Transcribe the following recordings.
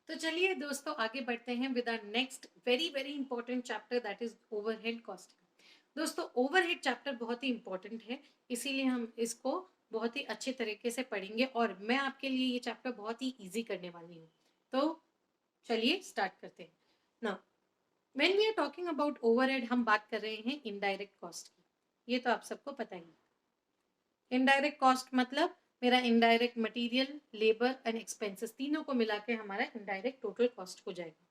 तो चलिए दोस्तों आगे बढ़ते हैं with our next very very important chapter that is overhead costing. दोस्तों ओवरहेड चैप्टर बहुत ही इंपॉर्टेंट है, इसीलिए हम इसको बहुत ही अच्छे तरीके से पढ़ेंगे और मैं आपके लिए ये चैप्टर बहुत ही इजी करने वाली हूँ। तो चलिए स्टार्ट करते हैं। Now when we are talking about overhead हम बात कर रहे हैं इनडायरेक्ट कॉस्ट की। ये तो आप सबको पता ही है। इनडायरेक्ट कॉस्ट मतलब मेरा indirect material, labour and expenses तीनों को मिला के हमारा इनडायरेक्ट टोटल कॉस्ट हो जाएगा।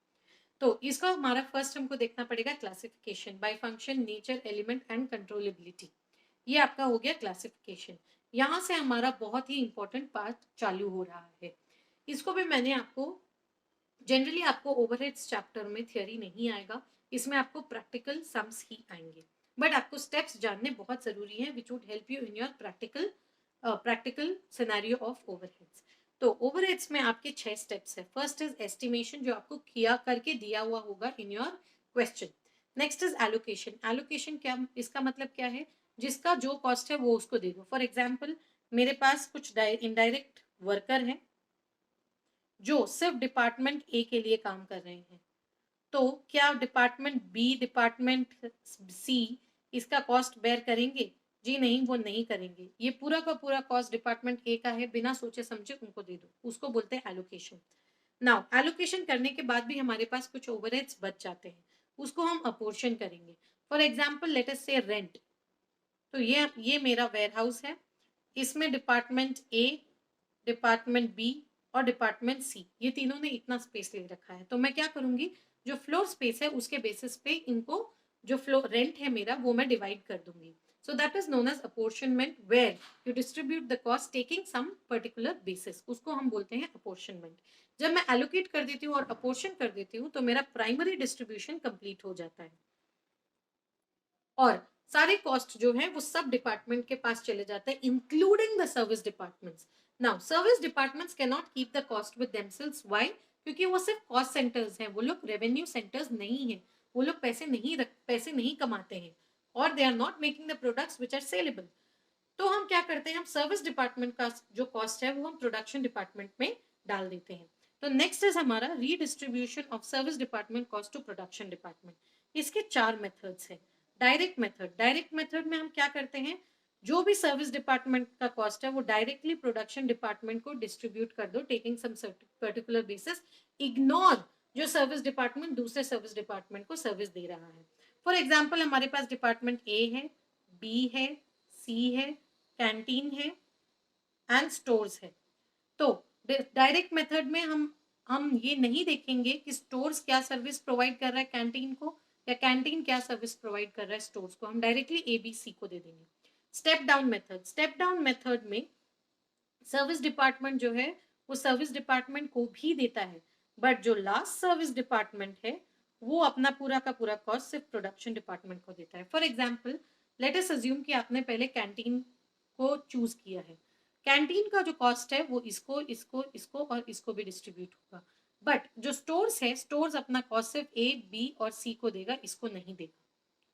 तो इसका हमारा फर्स्ट हमको देखना पड़ेगा classification bye function, nature, element and controllability. ये आपका हो गया क्लासिफिकेशन। यहाँ से हमारा बहुत ही इंपॉर्टेंट पार्ट चालू हो रहा है। इसको भी मैंने आपको जनरली आपको ओवरहेड्स चैप्टर में थियोरी नहीं आएगा, इसमें आपको प्रैक्टिकल सम्स ही आएंगे। बट आपको स्टेप्स जानने बहुत जरूरी है which would help you in your practical scenario of overheads. तो ओवरहेड्स में आपके 6 स्टेप्स है। फर्स्ट इज एस्टिमेशन, जो आपको किया करके दिया हुआ होगा in your question. Next is allocation. Allocation क्या, इसका मतलब क्या है, जिसका जो कॉस्ट है वो उसको दे दो। फॉर एग्जाम्पल मेरे पास कुछ इनडायरेक्ट वर्कर हैं जो सिर्फ डिपार्टमेंट ए के लिए काम कर रहे हैं, तो क्या डिपार्टमेंट बी, डिपार्टमेंट सी इसका कॉस्ट बेयर करेंगे? जी नहीं, वो नहीं करेंगे। ये पूरा का पूरा कॉस्ट डिपार्टमेंट ए का है, बिना सोचे समझे उनको दे दो, उसको बोलते हैं एलोकेशन। नाउ एलोकेशन करने के बाद भी हमारे पास कुछ ओवरहेड्स बच जाते हैं, उसको हम अपोर्शन करेंगे। फॉर एग्जाम्पल लेट अस से रेंट। तो ये मेरा वेयर हाउस है, इसमें डिपार्टमेंट ए, डिपार्टमेंट बी और डिपार्टमेंट सी ये तीनों ने इतना स्पेस ले रखा है। तो मैं क्या करूंगी, जो फ्लोर स्पेस है उसके बेसिस पे इनको, जो फ्लोर रेंट है मेरा वो मैं डिवाइड कर दूंगी। So that is known as apportionment, where you distribute the cost taking some particular basis, उसको हम बोलते हैं अपोर्शनमेंट। जब मैं एलोकेट कर देती हूँ और अपोर्शन कर देती हूँ तो मेरा प्राइमरी डिस्ट्रीब्यूशन कंप्लीट हो जाता है और सारे कॉस्ट जो है वो सब डिपार्टमेंट के पास चले जाते हैं, including the service departments. Now service departments can not keep the cost with themselves. Why? क्योंकि वो सिर्फ कॉस्ट सेंटर्स हैं, वो लोग रेवेन्यू सेंटर्स नहीं है, वो लोग पैसे नहीं कमाते हैं और they are not making the products which are saleable. तो हम क्या करते हैं, हम सर्विस डिपार्टमेंट का जो कॉस्ट है वो हम प्रोडक्शन डिपार्टमेंट में डाल देते हैं। तो नेक्स्ट इज हमारा redistribution of service department cost to production department. इसके 4 मेथड्स हैं। डायरेक्ट मेथड में हम क्या करते हैं, जो भी सर्विस डिपार्टमेंट का कॉस्ट है वो डायरेक्टली प्रोडक्शन डिपार्टमेंट को डिस्ट्रीब्यूट कर दो taking some particular basis. Ignore जो सर्विस डिपार्टमेंट दूसरे सर्विस डिपार्टमेंट को सर्विस दे रहा है। फॉर एग्जाम्पल हमारे पास डिपार्टमेंट ए है, बी है, सी है, कैंटीन है एंड स्टोर्स है। तो डायरेक्ट मेथड में हम ये नहीं देखेंगे कि स्टोर्स क्या सर्विस प्रोवाइड कर रहा है कैंटीन को या कैंटीन क्या सर्विस प्रोवाइड कर रहा है स्टोर्स को, हम डायरेक्टली एबीसी को दे देंगे। स्टेप डाउन मेथड में सर्विस डिपार्टमेंट जो है वो सर्विस डिपार्टमेंट को भी देता है, बट जो लास्ट सर्विस डिपार्टमेंट है वो अपना पूरा का पूरा कॉस्ट सिर्फ प्रोडक्शन डिपार्टमेंट को देता है। For example let us assume कि आपने पहले कैंटीन को चूज किया है। कैंटीन का जो कॉस्ट है वो इसको इसको इसको और इसको भी डिस्ट्रीब्यूट होगा, बट जो स्टोर्स है, स्टोर्स अपना कॉस्ट सिर्फ ए, बी और सी को देगा, इसको नहीं देगा।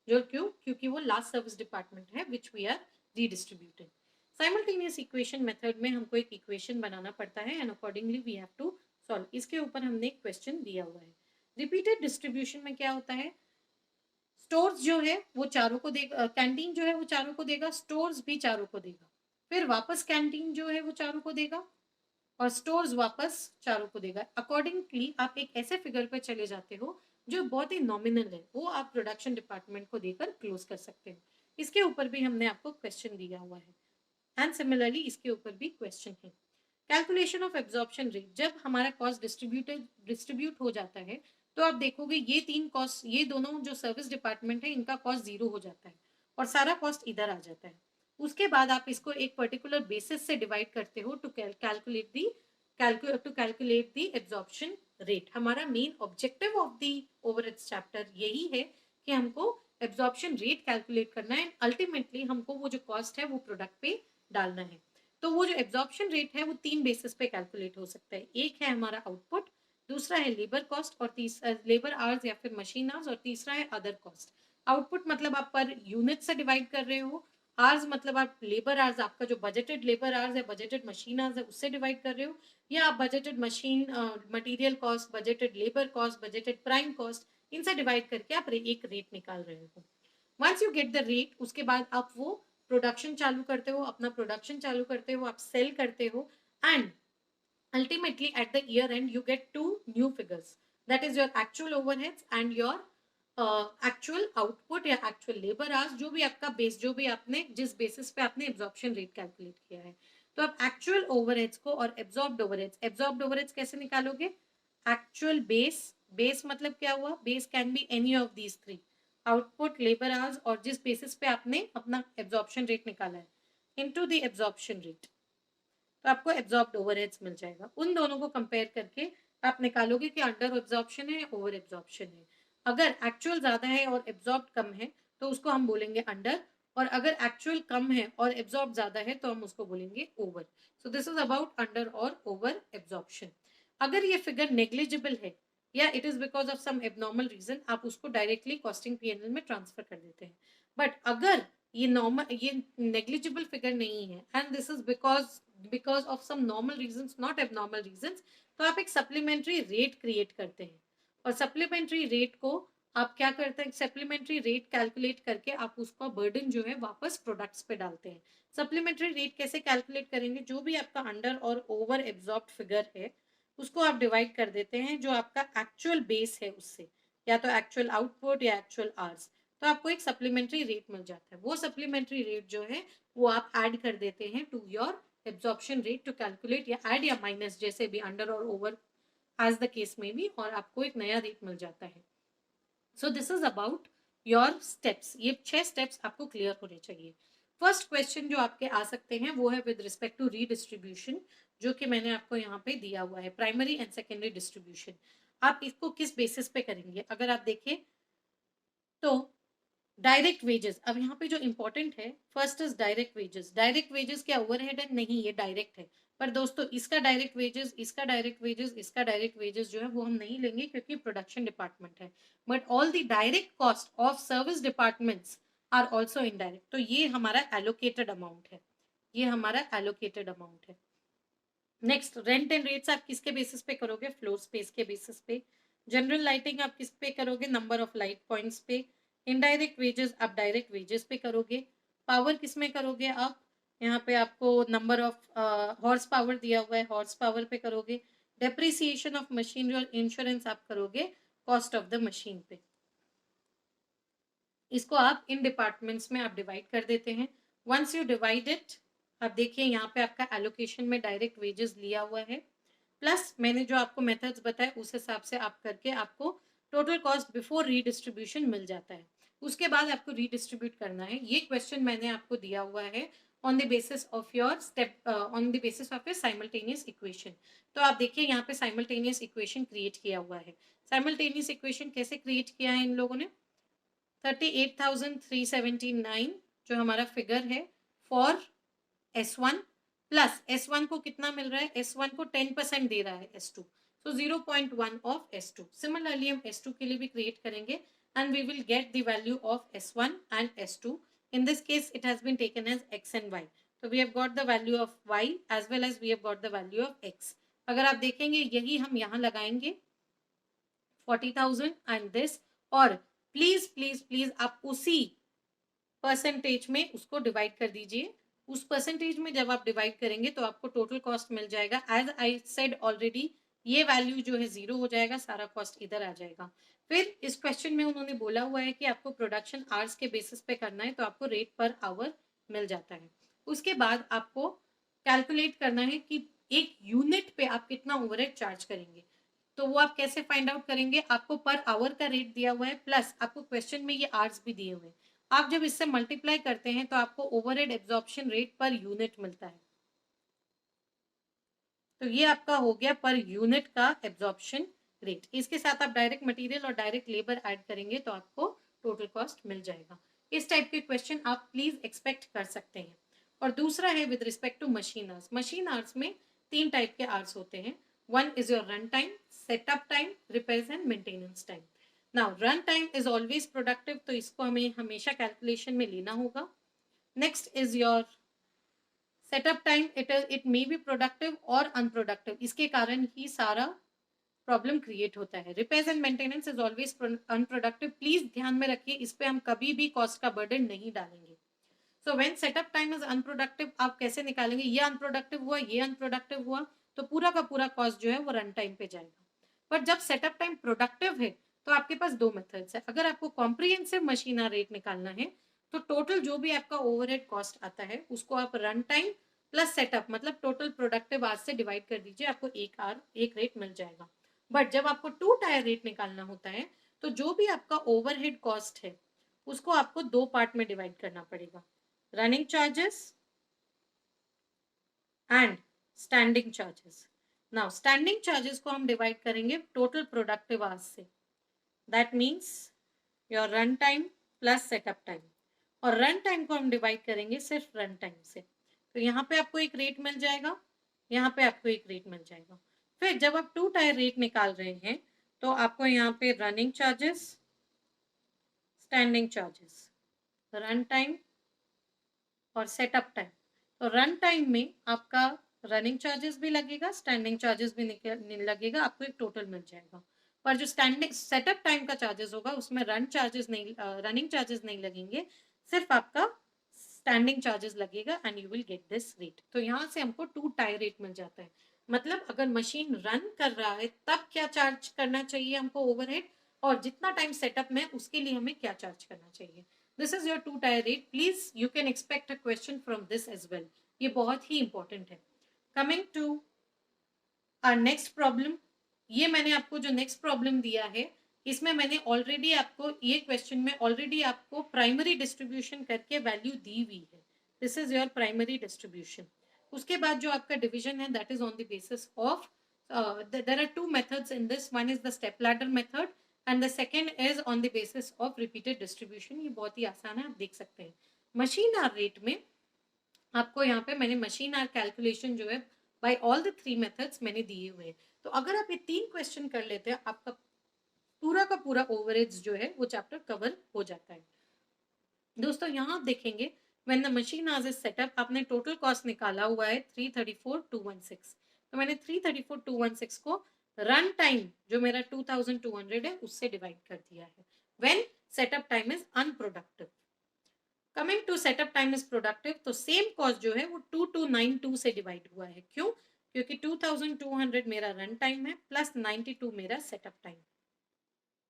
जो क्यों? क्योंकि वो लास्ट सर्विस डिपार्टमेंट है which we are redistributing. Simultaneous equation method में हमको एक इक्वेशन बनाना पड़ता है and accordingly we have to solve. इसके ऊपर हमने एक क्वेश्चन दिया हुआ है। रिपीटेड डिस्ट्रीब्यूशन में क्या होता है, स्टोर्स जो है वो चारों को देगा, कैंटीन जो है वो चारों को देगा, स्टोर्स भी चारों को देगा, फिर वापस कैंटीन जो है वो चारों को देगा और स्टोर्स वापस चारों को देगा। अकॉर्डिंगली आप एक ऐसे फिगर पे चले जाते हो जो बहुत ही नॉमिनल है, वो आप प्रोडक्शन डिपार्टमेंट को देकर क्लोज कर सकते हो। इसके ऊपर भी हमने आपको क्वेश्चन दिया हुआ है एंड सिमिलरली इसके ऊपर भी क्वेश्चन है। कैलकुलेशन ऑफ एब्जॉर्प्शन रेट, जब हमारा कॉस्ट डिस्ट्रीब्यूट हो जाता है तो आप देखोगे ये तीन कॉस्ट, ये दोनों जो सर्विस डिपार्टमेंट है इनका कॉस्ट जीरो हो जाता है और सारा कॉस्ट इधर आ जाता है। उसके बाद आप इसको एक पर्टिकुलर बेसिस से डिवाइड करते हो to calculate the absorption rate. हमारा main objective of the overheads chapter यही है कि हमको एब्जॉर्प्शन रेट कैलकुलेट करना है, अल्टीमेटली हमको वो जो कॉस्ट है वो प्रोडक्ट पे डालना है। तो वो जो एब्जॉर्प्शन रेट है वो 3 बेसिस पे कैलकुलेट हो सकता है। एक है हमारा आउटपुट, दूसरा है लेबर कॉस्ट और तीसरा लेबर आवर्स या फिर मशीन आवर्स, और तीसरा है अदर कॉस्ट। आउटपुट मतलब आप पर यूनिट से डिवाइड कर रहे हो आवर्स मतलब आप लेबर आवर्स, आपका जो बजटेड लेबर आवर्स है, बजटेड मशीन आवर्स है, उससे डिवाइड कर रहे हो, या आप budgeted machine material cost, budgeted labour cost, budgeted prime cost, इनसे डिवाइड करके आप एक रेट निकाल रहे हो। Once you get the rate, उसके बाद आप वो प्रोडक्शन चालू करते हो, अपना प्रोडक्शन चालू करते हो, आप सेल करते हो, and ultimately at the year end you get two new figures, that is your actual overheads and your actual output या actual labor hours, जो भी आपका बेस, जो भी आपने जिस बेसिस पे आपने एब्जॉर्प्शन रेट कैलकुलेट किया है। तो आप एक्चुअल ओवरहेड्स को और एब्जॉर्ब्ड ओवरहेड्स कैसे निकालोगे? एक्चुअल बेस, बेस मतलब क्या हुआ? Base can be any of these three, output, labour hours और जिस बेसिस पे आपने अपना एब्जॉर्प्शन रेट निकाला है, इनटू द एब्जॉर्प्शन रेट, तो आपको एब्जॉर्ब्ड ओवरहेड्स मिल जाएगा। उन दोनों को कंपेयर करके आप निकालोगे कि अंडर एब्जॉर्प्शन है, ओवर एब्जॉर्प्शन है। अगर एक्चुअल ज्यादा है और एब्जॉर्ब कम है तो उसको हम बोलेंगे अंडर, और अगर एक्चुअल कम है और एब्जॉर्ब ज्यादा है तो हम उसको बोलेंगे over. So this is about under और ओवर एब्जॉर्प्शन। अगर ये फिगर नेग्लिजिबल है या it is because of some abnormal reason, आप उसको डायरेक्टली कॉस्टिंग पीएनएल में ट्रांसफर कर देते हैं। बट अगर ये नॉर्मल, ये नेग्लिजिबल फिगर नहीं है and this is because of some normal reasons, not abnormal reasons, तो आप एक सप्लीमेंट्री रेट क्रिएट करते हैं। और सप्लीमेंट्री रेट को आप क्या करते हैं? सप्लीमेंट्री रेट कैलकुलेट करके आप उसका बर्डन जो है वापस प्रोडक्ट्स पे डालते हैं। सप्लीमेंट्री रेट कैसे कैलकुलेट करेंगे? जो भी आपका अंडर और ओवर एब्जॉर्ब्ड फिगर है उसको आप डिवाइड कर देते हैं जो आपका एक्चुअल बेस है उससे, या तो एक्चुअल आउटपुट या एक्चुअल आवर्स, तो आपको एक सप्लीमेंट्री रेट मिल जाता है। वो सप्लीमेंट्री रेट जो है वो आप ऐड कर देते हैं to your absorption rate to calculate, या ऐड या माइनस जैसे भी, अंडर और ओवर एज द केस में भी, और आपको एक नया रेट मिल जाता है। सो this is about your steps. ये 6 स्टेप्स आपको क्लियर होने चाहिए। फर्स्ट क्वेश्चन जो आपके आ सकते हैं वो है विद रिस्पेक्ट टू रीडिस्ट्रीब्यूशन, जो कि मैंने आपको यहाँ पे दिया हुआ है, प्राइमरी एंड सेकेंडरी डिस्ट्रीब्यूशन। आप इसको किस बेसिस पे करेंगे? अगर आप देखें तो डायरेक्ट वेजेस, अब यहाँ पे जो इंपॉर्टेंट है, first is direct wages. Direct wages क्या ओवरहेड है? नहीं, ये डायरेक्ट है। पर दोस्तों इसका डायरेक्ट वेजेस, इसका डायरेक्ट वेजेस, इसका डायरेक्ट वेजेस जो है वो हम नहीं लेंगे क्योंकि प्रोडक्शन डिपार्टमेंट है। But all the direct cost of service departments are also indirect, तो ये हमारा एलोकेटेड अमाउंट है, ये हमारा एलोकेटेड अमाउंट है। नेक्स्ट, रेंट एंड रेट्स आप किसके बेसिस पे करोगे? फ्लोर स्पेस के बेसिस पे। जनरल लाइटिंग आप किस पे करोगे? नंबर ऑफ लाइट पॉइंट्स पे। इनडायरेक्ट वेजेस आप डायरेक्ट वेजेस पे करोगे। पावर किस में करोगे आप? यहाँ पे आपको नंबर ऑफ हॉर्स पावर दिया हुआ है, हॉर्स पावर पे करोगे। डेप्रिसिएशन ऑफ मशीनरी और इंश्योरेंस आप करोगे कॉस्ट ऑफ द मशीन पे। इसको आप इन डिपार्टमेंट्स में आप डिवाइड कर देते हैं। वंस यू डिवाइड इट, आप देखिए यहाँ पे आपका एलोकेशन में डायरेक्ट वेजेस लिया हुआ है, प्लस मैंने जो आपको मेथड्स बताए उस हिसाब से आप करके आपको टोटल कॉस्ट बिफोर रीडिस्ट्रीब्यूशन मिल जाता है। उसके बाद आपको रीडिस्ट्रीब्यूट करना है। ये क्वेश्चन मैंने आपको दिया हुआ है on the basis of your step, on the basis of A simultaneous equation. तो आप देखिए यहाँ पे साइमल्टेनियस इक्वेशन क्रिएट किया हुआ है। साइमल्टेनियस इक्वेशन कैसे क्रिएट किया है इन लोगों ने? 38,379 जो हमारा फिगर है फॉर S1, प्लस S1 को कितना मिल रहा है? S1 को 10% दे रहा है S2, so 0.1 of S2। Similarly हम S2 के लिए भी क्रिएट करेंगे and we will get the value of S1 and S2. In this case it has been taken as X and Y, so we have got the value of Y as well as we have got the value of X। अगर आप देखेंगे यही हम यहाँ लगाएंगे 40,000 and this, और please please please आप उसी परसेंटेज में उसको डिवाइड कर दीजिए। उस परसेंटेज में जब आप डिवाइड करेंगे तो आपको टोटल कॉस्ट मिल जाएगा। एज आई सेड ऑलरेडी, ये वैल्यू जो है 0 हो जाएगा, सारा कॉस्ट इधर आ जाएगा। फिर इस क्वेश्चन में उन्होंने बोला हुआ है कि आपको प्रोडक्शन आवर्स के बेसिस पे करना है, तो आपको रेट पर आवर मिल जाता है। उसके बाद आपको कैलकुलेट करना है कि एक यूनिट पे आप कितना ओवरहेड चार्ज करेंगे। तो वो आप कैसे फाइंड आउट करेंगे? आपको पर आवर का रेट दिया हुआ है, प्लस आपको क्वेश्चन में ये आवर्स भी दिए हुए हैं। आप जब इससे मल्टीप्लाई करते हैं तो आपको overhead absorption rate per unit मिलता है। तो ये आपका हो गया पर यूनिट का एब्जॉर्प्शन रेट। इसके साथ आप डायरेक्ट मटेरियल और डायरेक्ट लेबर ऐड करेंगे तो आपको टोटल कॉस्ट मिल जाएगा। इस टाइप के क्वेश्चन आप प्लीज एक्सपेक्ट कर सकते हैं। और दूसरा है with respect to machine hours. Machine hours में 3 टाइप के आवर्स होते हैं। One is your run time, setup time, repairs and maintenance time. Now run time is always productive, तो इसको हमें हमेशा कैलकुलेशन में लेना होगा। Next is your setup time. It may be productive और अनप्रोडक्टिव. इसके कारण ही सारा प्रॉब्लम क्रिएट होता है. Repairs and maintenance is always unproductive. Please ध्यान में रखिए, इस पे हम कभी भी कॉस्ट का बर्डन नहीं डालेंगे. So when setup time is unproductive, आप कैसे निकालेंगे? ये अनप्रोडक्टिव हुआ, ये अनप्रोडक्टिव हुआ, तो पूरा का पूरा कॉस्ट जो है वो रन टाइम पे जाएगा. पर जब सेटअप टाइम प्रोडक्टिव है तो आपके पास दो मेथड्स है. अगर आपको कॉम्प्रिहेंसिव मशीन आवर रेट निकालना है तो टोटल जो भी आपका ओवरहेड कॉस्ट आता है उसको आप रन टाइम प्लस सेटअप मतलब टोटल प्रोडक्टिव आवर्स से डिवाइड कर दीजिए, आपको एक आवर एक रेट मिल जाएगा. बट जब आपको टू टायर रेट निकालना होता है तो जो भी आपका ओवरहेड कॉस्ट है उसको आपको दो पार्ट में डिवाइड करना पड़ेगा. Running charges and standing charges. Now standing charges को हम डिवाइड करेंगे टोटल प्रोडक्टिव आवर्स से. That means your run time plus setup time. और रन टाइम को हम डिवाइड करेंगे सिर्फ रन टाइम से. तो यहाँ पे आपको एक रेट मिल जाएगा, यहाँ पे आपको एक रेट मिल जाएगा. फिर जब आप टू टायर रेट निकाल रहे हैं तो आपको यहाँ पे running charges, standing charges, run time और सेटअप टाइम. तो रन टाइम में आपका रनिंग चार्जेस भी लगेगा, स्टैंडिंग चार्जेस भी लगेगा, आपको एक टोटल मिल जाएगा. पर जो स्टैंडिंग सेटअप टाइम का चार्जेस होगा उसमें रनिंग चार्जेस नहीं लगेंगे, सिर्फ आपका स्टैंडिंग चार्जेस लगेगा and you will get this rate. तो यहाँ से हमको टू टायर रेट मिल जाता है. मतलब अगर मशीन रन कर रहा है तब क्या चार्ज करना चाहिए हमको ओवरहेड, और जितना टाइम सेटअप में उसके लिए हमें क्या चार्ज करना चाहिए. This is your two tier rate. Please you can expect a question from this as well. ये बहुत ही इंपॉर्टेंट है. Coming to our next problem. ये मैंने आपको जो नेक्स्ट प्रॉब्लम दिया है इसमें मैंने ऑलरेडी आपको ये क्वेश्चन में ऑलरेडी आपको प्राइमरी डिस्ट्रीब्यूशन करके वैल्यू दी हुई है. This is your primary distribution. उसके बाद जो आपका डिविजन है that is on the basis of there are two methods in this. One is the step ladder method and the second is on the basis of repeated distribution. ये बहुत ही आसान है, आप देख सकते हैं. मशीन आवर रेट में आपको यहाँ पे मैंने मशीन आवर कैलकुलेशन जो है by all the three methods मैंने दिए हुए हैं. तो अगर आप ये तीन क्वेश्चन कर लेते हैं आपका पूरा का पूरा ओवरहेड्स जो है वो चैप्टर कवर हो जाता है. दोस्तों यहाँ आप देखेंगे व्हेन द मशीन आज इज सेटअप, आपने टोटल कॉस्ट निकाला हुआ है 334,216. तो मैंने 334,216 को रन टाइम जो मेरा 2,200 है उससे डिवाइड कर दिया है when setup time is unproductive. Coming to setup time is productive तो सेम कॉस्ट जो है वो 2292 से डिवाइड हुआ है. क्यों? क्योंकि 2200 मेरा रन टाइम है प्लस 92 मेरा setup time.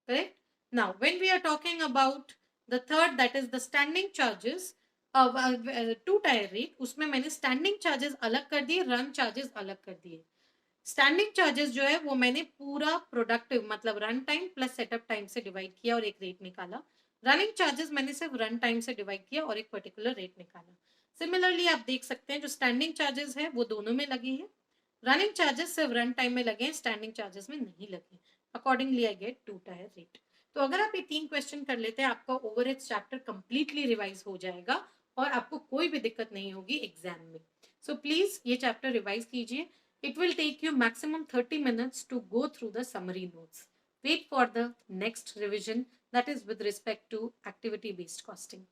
Correct. Now when we are talking about the third that is the standing charges two tier rate, उसमें मैंने स्टैंडिंग चार्जेस अलग कर दिए, रन चार्जेस अलग कर दिए. स्टैंडिंग चार्जेस जो है वो मैंने पूरा प्रोडक्टिव मतलब run time plus setup time से डिवाइड किया और एक रेट निकाला. रनिंग चार्जेस मैंने सिर्फ रन टाइम से डिवाइड किया और एक पर्टिकुलर रेट निकाला. सिमिलरली आप देख सकते हैं जो स्टैंडिंग चार्जेस है वो दोनों में लगे हैं, रनिंग चार्जेस सिर्फ रन टाइम में लगे हैं, स्टैंडिंग चार्जेस में नहीं लगे. Accordingly I get two tier rate. तो अगर आप ये तीन क्वेश्चन कर लेते हैं आपका ओवरहेड चैप्टर कंप्लीटली रिवाइज हो जाएगा और आपको कोई भी दिक्कत नहीं होगी एग्जाम में. सो प्लीज ये चैप्टर रिवाइज कीजिए. It will take you maximum 30 minutes to go through the summary notes. Wait for the next revision that is with respect to activity based costing.